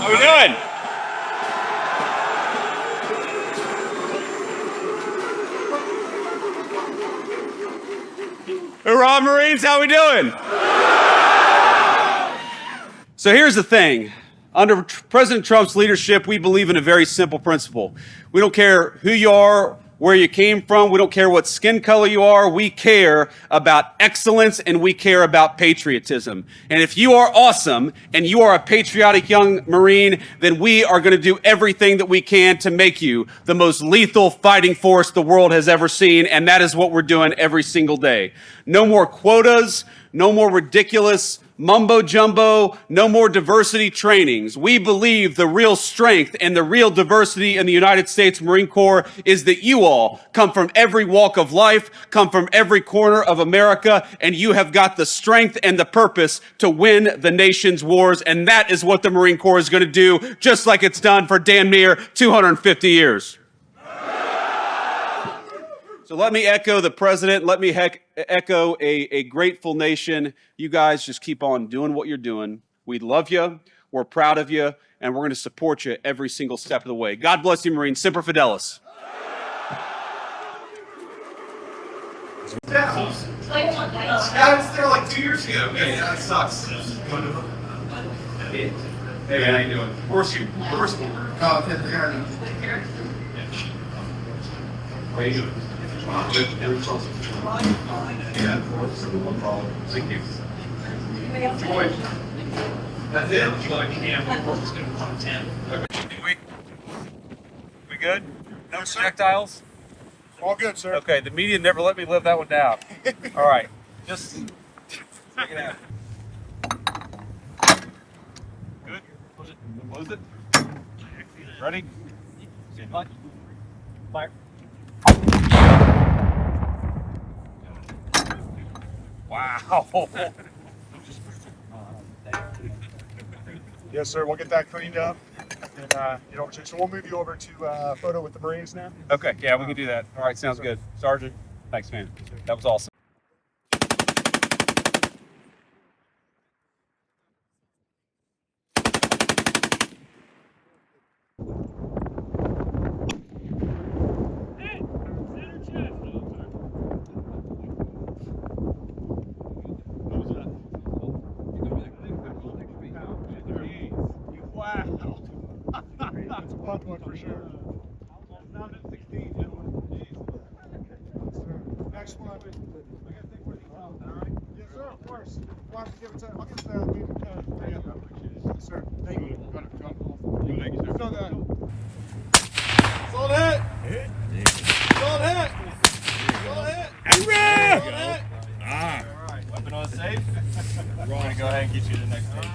How we doing? Hurrah, Marines, how we doing? So here's the thing. Under President Trump's leadership, we believe in a very simple principle. We don't care who you are, where you came from. We don't care what skin color you are. We care about excellence and we care about patriotism. And if you are awesome and you are a patriotic young Marine, then we are going to do everything that we can to make you the most lethal fighting force the world has ever seen. And that is what we're doing every single day. No more quotas, no more ridiculous mumbo jumbo, no more diversity trainings. We believe the real strength and the real diversity in the United States Marine Corps is that you all come from every walk of life, come from every corner of America, and you have got the strength and the purpose to win the nation's wars. And that is what the Marine Corps is going to do, just like it's done for damn near 250 years. So let me echo the president. Let me echo a grateful nation. You guys just keep on doing what you're doing. We love you. We're proud of you. And we're going to support you every single step of the way. God bless you, Marines. Semper Fidelis. I was there like 2 years ago. Yeah, that sucks. Hey, how you doing? Where's you? Where's you? How are you doing? Good. Yeah. Thank you. That's it. We good? No projectiles? All good, sir. Okay, the media never let me live that one down. All right, just check it out. Good. Close it. Ready? Fire. Wow. Yes, sir. We'll get that cleaned up. And, so we'll move you over to a photo with the Marines now. Okay, yeah, we can do that. All right, sounds good. Sergeant, thanks, man. That was awesome. That's a fun one for sure. Next one. Yes, sir, of course. I'll give it to Yes, sir. Thank you. Fill that. Solid hit. Solid hit. Solid hit. All right. Weapon on safe. We're going to go ahead and get you to the next stage.